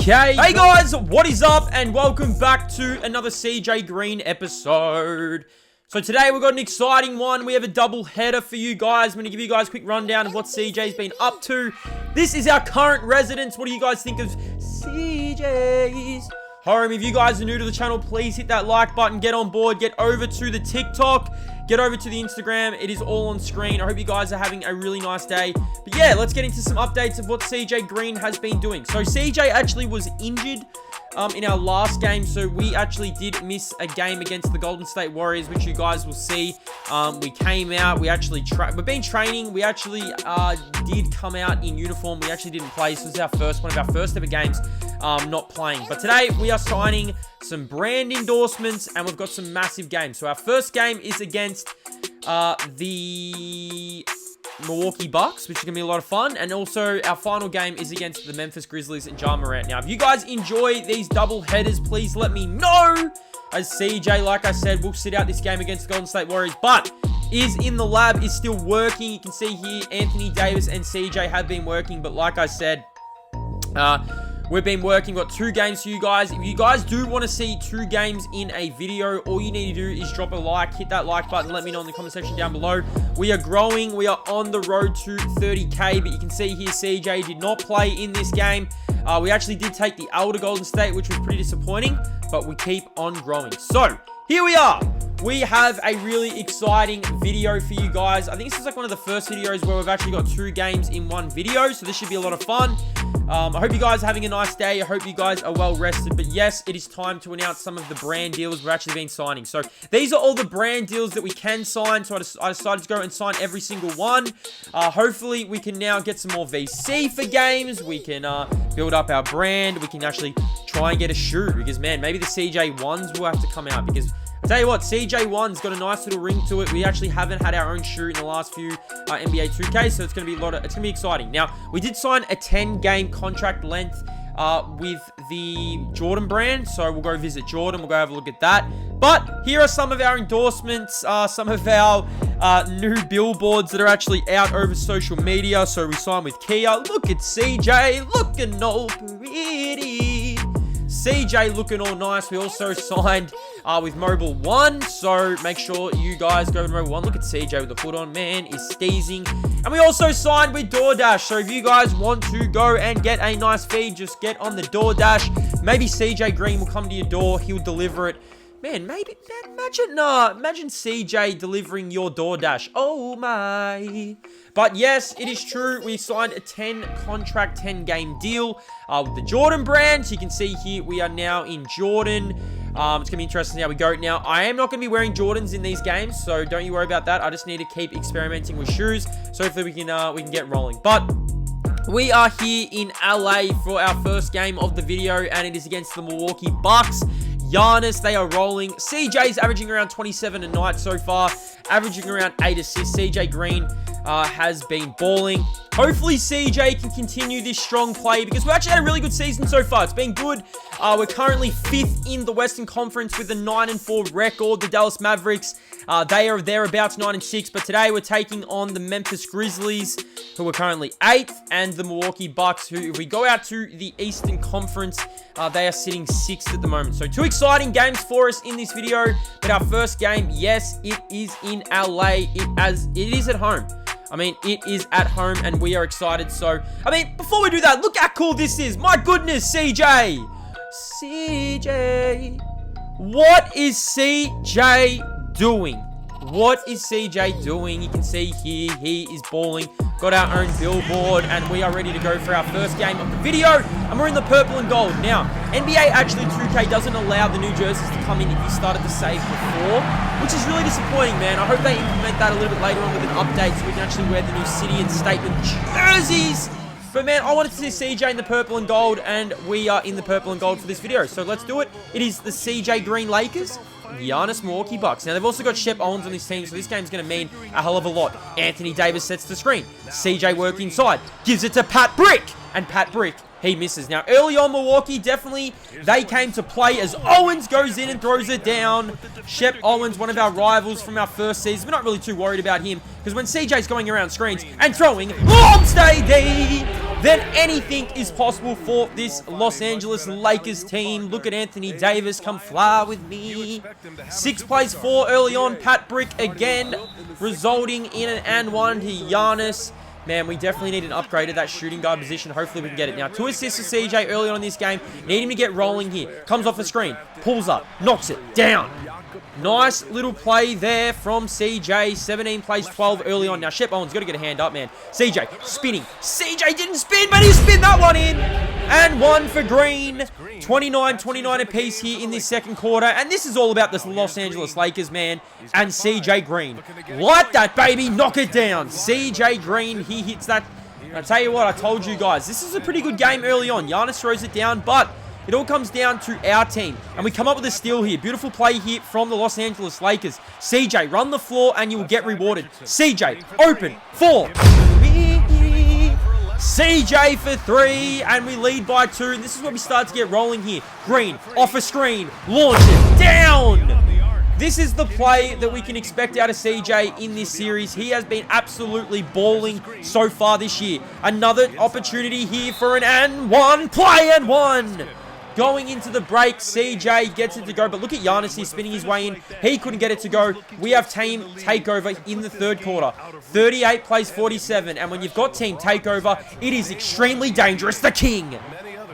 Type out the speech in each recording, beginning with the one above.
Okay. Hey guys, what is up? And welcome back to another C.J Green episode. So today we've got an exciting one. We have a double header for you guys. I'm going to give you guys a quick rundown of what CJ's been up to. This is our current residence. What do you guys think of CJ's home? If you guys are new to the channel, please hit that like button, get on board, get over to the TikTok, get over to the Instagram. It is all on screen. I hope you guys are having a really nice day. But yeah, let's get into some updates of what CJ Green has been doing. So CJ actually was injured in our last game, so we actually did miss a game against the Golden State Warriors, which you guys will see. We came out, we've been training, we actually did come out in uniform. We actually didn't play. So this is one of our first ever games not playing. But today we are signing some brand endorsements and we've got some massive games. So our first game is against the Milwaukee Bucks, which is going to be a lot of fun. And also, our final game is against the Memphis Grizzlies and Ja Morant. Now, if you guys enjoy these double headers, please let me know. As CJ, like I said, will sit out this game against the Golden State Warriors, but is in the lab, is still working. You can see here, Anthony Davis and CJ have been working, but like I said, we've been working, got 2 games for you guys. If you guys do want to see 2 games in a video, all you need to do is drop a like, hit that like button, let me know in the comment section down below. We are growing, we are on the road to 30k, but you can see here CJ did not play in this game. We actually did take the L to Golden State, which was pretty disappointing, but we keep on growing. So, here we are. We have a really exciting video for you guys. I think this is like one of the first videos where we've actually got 2 games in one video, so this should be a lot of fun. I hope you guys are having a nice day. I hope you guys are well rested. But yes, it is time to announce some of the brand deals we've actually been signing. So these are all the brand deals that we can sign. So I decided to go and sign every single one. Hopefully, we can now get some more VC for games. We can build up our brand. We can actually try and get a shoe. Because, man, maybe the CJ1s will have to come out. Because I'll tell you what, CJ1's got a nice little ring to it. We actually haven't had our own shoe in the last few NBA 2K, so it's going to be exciting. Now, we did sign a 10-game contract length with the Jordan brand, so we'll go visit Jordan. We'll go have a look at that. But here are some of our endorsements, some of our new billboards that are actually out over social media. So we signed with Kia. Look at CJ looking all pretty. CJ looking all nice. We also signed with Mobile One, so make sure you guys go to Mobile One. Look at CJ with the hood on, man, is steezing. And we also signed with DoorDash, so if you guys want to go and get a nice feed, just get on the DoorDash. Maybe CJ Green will come to your door, he'll deliver it. Man, imagine CJ delivering your DoorDash. Oh my. But yes, it is true. We signed a 10-contract, 10-game deal with the Jordan brand. So you can see here, we are now in Jordan. It's going to be interesting how we go. Now, I am not going to be wearing Jordans in these games, so don't you worry about that. I just need to keep experimenting with shoes, so hopefully we can get rolling. But we are here in LA for our first game of the video, and it is against the Milwaukee Bucks. Giannis, they are rolling. CJ's averaging around 27 a night so far, averaging around 8 assists. CJ Green has been balling. Hopefully CJ can continue this strong play because we actually had a really good season so far. It's been good. We're currently 5th in the Western Conference with a 9-4 record. The Dallas Mavericks, they are thereabouts 9-6, but today we're taking on the Memphis Grizzlies, who are currently 8th, and the Milwaukee Bucks, who, if we go out to the Eastern Conference, they are sitting 6th at the moment. So 2 exciting games for us in this video, but our first game, yes, it is in LA. It is at home. I mean, it is at home, and we are excited. So, I mean, before we do that, look how cool this is. My goodness, CJ. CJ. What is CJ doing? What is CJ doing? You can see here, he is balling. Got our own billboard, and we are ready to go for our first game of the video. And we're in the purple and gold. Now, NBA actually 2K doesn't allow the new jerseys to come in if you started to save before, which is really disappointing, man. I hope they implement that a little bit later on with an update so we can actually wear the new city and statement jerseys. But man, I wanted to see CJ in the purple and gold, and we are in the purple and gold for this video. So let's do it. It is the CJ Green Lakers, Giannis Milwaukee Bucks. Now, they've also got Shep Owens on this team, so this game's going to mean a hell of a lot. Anthony Davis sets the screen. CJ work inside. Gives it to Pat Brick. And Pat Brick, he misses. Now, early on, Milwaukee, definitely, they came to play as Owens goes in and throws it down. Shep Owens, one of our rivals from our first season. We're not really too worried about him, because when CJ's going around screens and throwing, long stay D. then anything is possible for this Los Angeles Lakers team. Look at Anthony Davis, come fly with me. 6 plays 4 early on. Pat Brick again, resulting in an and one to Giannis. Man, we definitely need an upgrade at that shooting guard position. Hopefully we can get it. Now, 2 assists for CJ early on in this game. Need him to get rolling here. Comes off the screen. Pulls up. Knocks it down. Nice little play there from CJ. 17 plays 12 early on. Now, Shep Owen's got to get a hand up, man. CJ spinning. CJ didn't spin, but he spin that one in. And 1 for Green. 29-29 apiece here in this second quarter. And this is all about the Los Angeles Lakers, man. And CJ Green. Light that, baby. Knock it down. CJ Green, he hits that. And I tell you what, I told you guys, this is a pretty good game early on. Giannis throws it down, but it all comes down to our team. And we come up with a steal here. Beautiful play here from the Los Angeles Lakers. CJ, run the floor and you will get rewarded. CJ, open for me. CJ for 3, and we lead by 2. And this is where we start to get rolling here. Green, off a screen, launch it down. This is the play that we can expect out of CJ in this series. He has been absolutely balling so far this year. Another opportunity here for an and one. Play and one. Going into the break, CJ gets it to go. But look at Giannis here spinning his way in. He couldn't get it to go. We have team takeover in the third quarter. 38 plays 47. And when you've got team takeover, it is extremely dangerous. The King.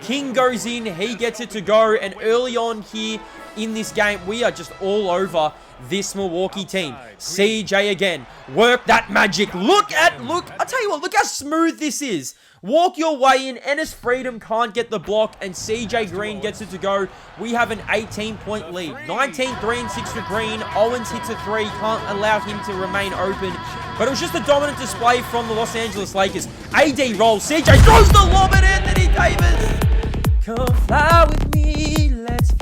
King goes in. He gets it to go. And early on here in this game, we are just all over this Milwaukee team. CJ again. Work that magic. Look. I'll tell you what, look how smooth this is. Walk your way in. Ennis Freedom can't get the block, and CJ Green gets it to go. We have an 18-point lead. 19, 3, and 6 for Green. Owens hits a 3. Can't allow him to remain open. But it was just a dominant display from the Los Angeles Lakers. AD rolls. CJ throws the lob at Anthony Davis. Come fly with me. Let's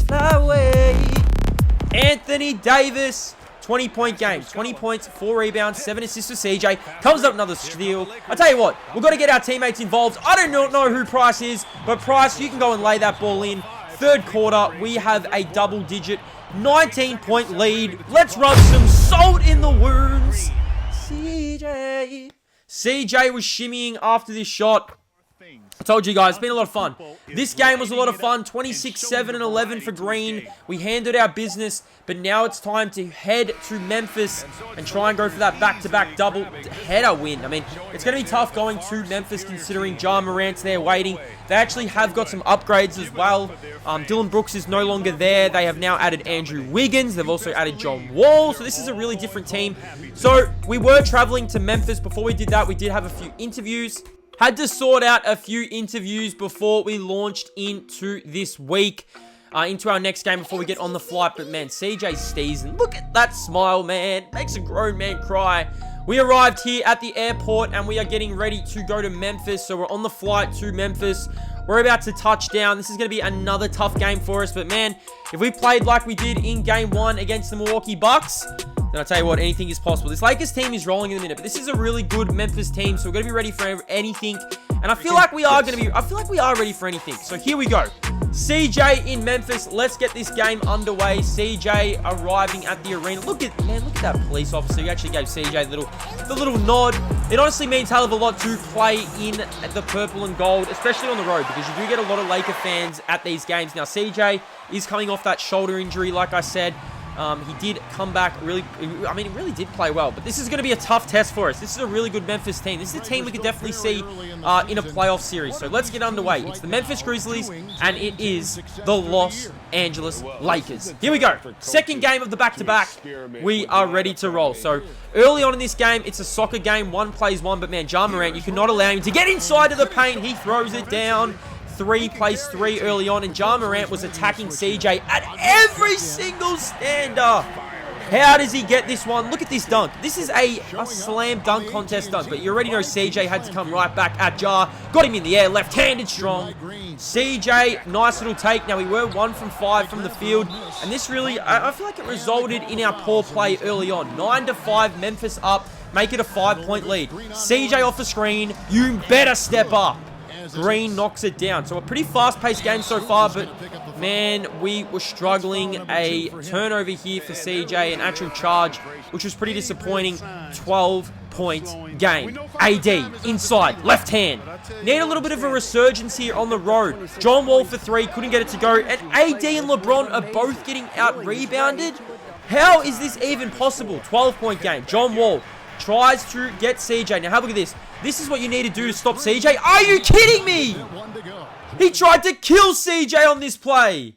fly away. Anthony Davis. 20-point game. 20 points, 4 rebounds, 7 assists for CJ. Comes up another steal. I tell you what, we've got to get our teammates involved. I do not know who Price is, but Price, you can go and lay that ball in. Third quarter, we have a double-digit 19-point lead. Let's rub some salt in the wounds. CJ was shimmying after this shot. I told you guys, it's been a lot of fun. This game was a lot of fun. 26, 7, and 11 for Green. We handled our business, but now it's time to head to Memphis and try and go for that back-to-back double-header win. I mean, it's going to be tough going to Memphis considering Ja Morant's there waiting. They actually have got some upgrades as well. Dylan Brooks is no longer there. They have now added Andrew Wiggins. They've also added John Wall. So this is a really different team. So we were traveling to Memphis. Before we did that, we did have a few interviews. Had to sort out a few interviews before we launched into this week, into our next game before we get on the flight. But man, CJ Steezen, look at that smile, man. Makes a grown man cry. We arrived here at the airport and we are getting ready to go to Memphis. So we're on the flight to Memphis. We're about to touch down. This is going to be another tough game for us. But man, if we played like we did in game 1 against the Milwaukee Bucks, then I'll tell you what, anything is possible. This Lakers team is rolling in a minute, but this is a really good Memphis team, so we're going to be ready for anything. And I feel like we are ready for anything. So here we go. CJ in Memphis. Let's get this game underway. CJ arriving at the arena. Look at that police officer. He actually gave CJ the little nod. It honestly means hell of a lot to play in the purple and gold, especially on the road, because you do get a lot of Laker fans at these games. Now, CJ is coming off that shoulder injury, like I said. He did come back he really did play well. But this is going to be a tough test for us. This is a really good Memphis team. This is a team we could definitely see in a playoff series. So let's get underway. It's the Memphis Grizzlies, and it is the Los Angeles Lakers. Here we go. Second game of the back-to-back. We are ready to roll. So early on in this game, it's a soccer game. One plays one, but man, Ja Morant, you cannot allow him to get inside of the paint. He throws it down. 3 plays 3 early on, and Ja Morant was attacking CJ at every single stander. How does he get this one? Look at this dunk. This is a slam dunk contest dunk, but you already know CJ had to come right back at Ja. Got him in the air, left-handed strong. CJ, nice little take. Now, we were 1 from 5 from the field, and this really, I feel like it resulted in our poor play early on. 9-5, Memphis up, make it a 5-point lead. CJ off the screen, you better step up. Green knocks it down. So a pretty fast-paced game so far, but man, we were struggling. A turnover here for CJ, an actual charge, which was pretty disappointing. 12-point game. AD, inside, left hand. Need a little bit of a resurgence here on the road. John Wall for 3, couldn't get it to go. And AD and LeBron are both getting out-rebounded. How is this even possible? 12-point game. John Wall tries to get CJ. Now, have a look at this. This is what you need to do to stop CJ. Are you kidding me? He tried to kill CJ on this play.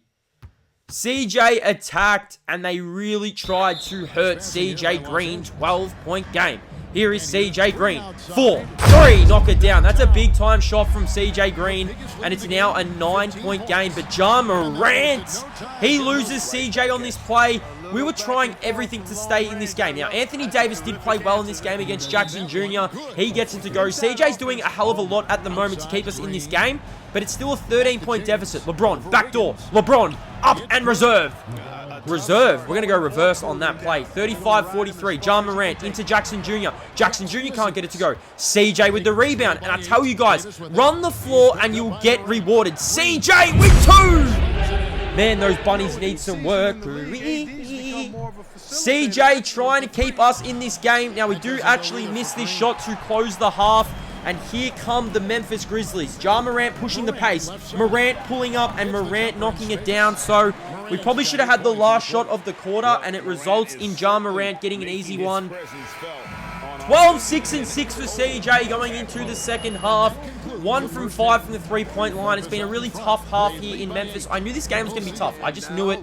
CJ attacked, and they really tried to hurt CJ Green. 12-point game. Here is CJ Green. 4, 3, knock it down. That's a big-time shot from CJ Green, and it's now a 9-point game. But Ja Morant, he loses CJ on this play. We were trying everything to stay in this game. Now, Anthony Davis did play well in this game against Jackson Jr. He gets it to go. CJ's doing a hell of a lot at the moment to keep us in this game, but it's still a 13-point deficit. LeBron, backdoor. LeBron, up and reserve. Reserve. We're going to go reverse on that play. 35-43. Ja Morant into Jackson Jr. Jackson Jr. can't get it to go. CJ with the rebound. And I tell you guys, run the floor and you'll get rewarded. CJ with 2. Man, those bunnies need some work. CJ trying to keep us in this game. Now, we do actually miss this shot to close the half. And here come the Memphis Grizzlies. Ja Morant pushing the pace. Morant pulling up and Morant knocking it down. So we probably should have had the last shot of the quarter, and it results in Ja Morant getting an easy one. 12, 6, and 6 for CJ going into the second half. 1 from 5 from the three-point line. It's been a really tough half here in Memphis. I knew this game was going to be tough. I just knew it.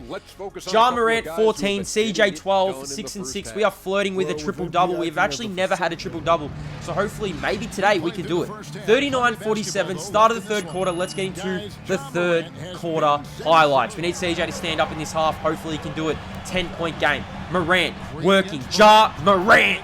Ja Morant, 14. CJ, 12. 6 and 6. We are flirting with a triple-double. We've actually never had a triple-double. So hopefully, maybe today, we can do it. 39-47. Start of the third quarter. Let's get into the third quarter highlights. We need CJ to stand up in this half. Hopefully, he can do it. 10-point game. Morant working. Ja Morant.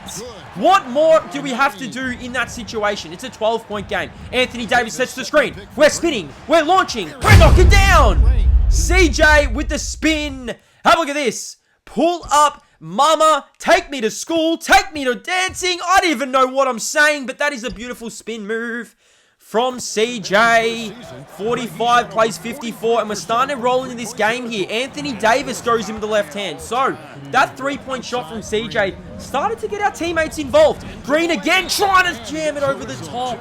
What more do we have to do in that situation? It's a 12-point game. Anthony Davis sets the screen. We're spinning. We're launching. We're knocking down. CJ with the spin. Have a look at this. Pull up, mama. Take me to school. Take me to dancing. I don't even know what I'm saying, but that is a beautiful spin move from CJ. 45 plays 54, and we're starting to roll into this game here. Anthony Davis goes in with the left hand. So, that three-point shot from CJ started to get our teammates involved. Green again, trying to jam it over the top.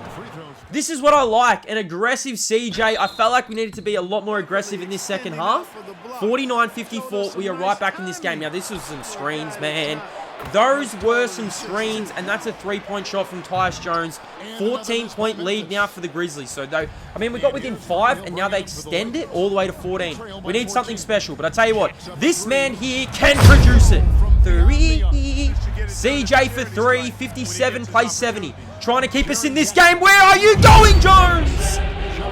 This is what I like, an aggressive CJ. I felt like we needed to be a lot more aggressive in this second half. 49-54, we are right back in this game. Now, this was some screens, man. Those were some screens, and that's a three-point shot from Tyus Jones. 14-point lead now for the Grizzlies. So, though, I mean, we got within 5, and now they extend it all the way to 14. We need something special, but I tell you what, this man here can produce it. 3. CJ for 3. 57 plays 70. Trying to keep us in this game. Where are you going, Jones?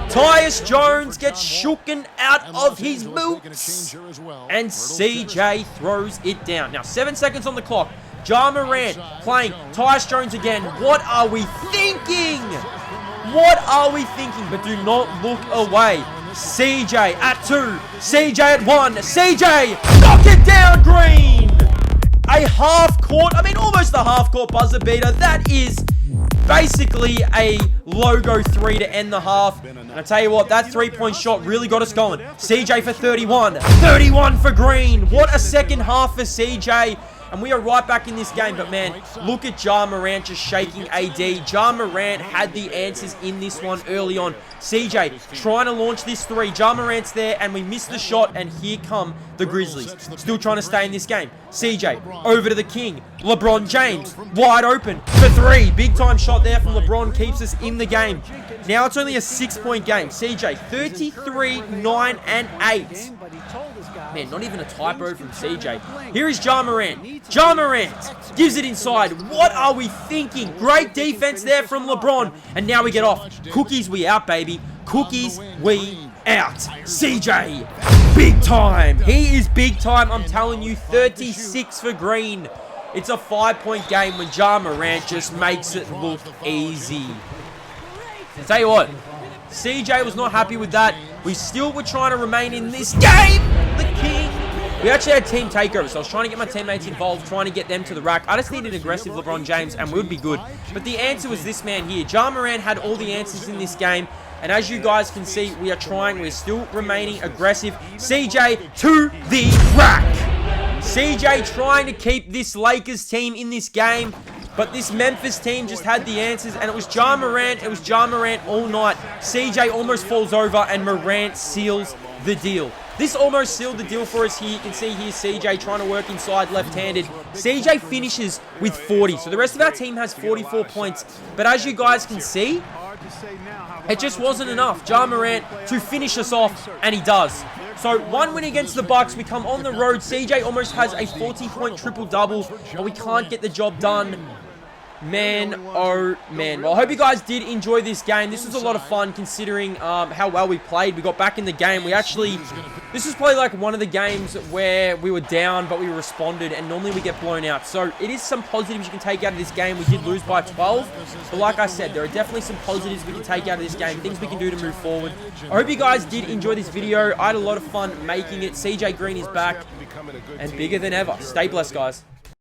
Tyus Jones gets shooken out of his boots. And CJ throws it down. Now, 7 seconds on the clock. Ja Morant playing Tyus Jones again. What are we thinking? What are we thinking? But do not look away. CJ at 2. CJ at 1. CJ, knock it down, Green. A half-court, I mean, almost a half-court buzzer beater. That is basically a logo 3 to end the half. And I tell you what, that three-point shot really got us going. CJ for 31. 31 for Green. What a second half for CJ. And we are right back in this game. But, man, look at Ja Morant just shaking AD. Ja Morant had the answers in this one early on. CJ trying to launch this 3. Ja Morant's there, and we missed the shot. And here come the Grizzlies. Still trying to stay in this game. CJ over to the King. LeBron James wide open for 3. Big-time shot there from LeBron. Keeps us in the game. Now it's only a 6-point game. CJ 33, 9, and 8. Man, not even a typo from CJ. Here is Ja Morant. Ja Morant gives it inside. What are we thinking? Great defense there from LeBron. And now we get off. Cookies, we out, baby. Cookies, we out. CJ, big time. He is big time. I'm telling you, 36 for Green. It's a 5-point game when Ja Morant just makes it look easy. I'll tell you what, CJ was not happy with that. We still were trying to remain in this game. The King We actually had team takeover, so I was trying to get my teammates involved, trying to get them to the rack. I just needed aggressive LeBron James, and we would be good. But the answer was this man here. Ja Morant had all the answers in this game, and as you guys can see, we are trying. We're still remaining aggressive. CJ to the rack. CJ trying to keep this Lakers team in this game. But this Memphis team just had the answers, and it was Ja Morant. It was Ja Morant all night. CJ almost falls over, and Morant seals the deal. This almost sealed the deal for us here. You can see here CJ trying to work inside left-handed. CJ finishes with 40. So the rest of our team has 44 points. But as you guys can see, it just wasn't enough. Ja Morant to finish us off, and he does. So, one win against the Bucks. We come on the road. CJ almost has a 40-point triple-double, but we can't get the job done. Man, oh man. Well, I hope you guys did enjoy this game. This was a lot of fun considering how well we played. We got back in the game. This was probably like one of the games where we were down, but we responded, and normally we get blown out. So it is some positives you can take out of this game. We did lose by 12, but like I said, there are definitely some positives we can take out of this game, things we can do to move forward. I hope you guys did enjoy this video. I had a lot of fun making it. CJ Green is back and bigger than ever. Stay blessed, guys.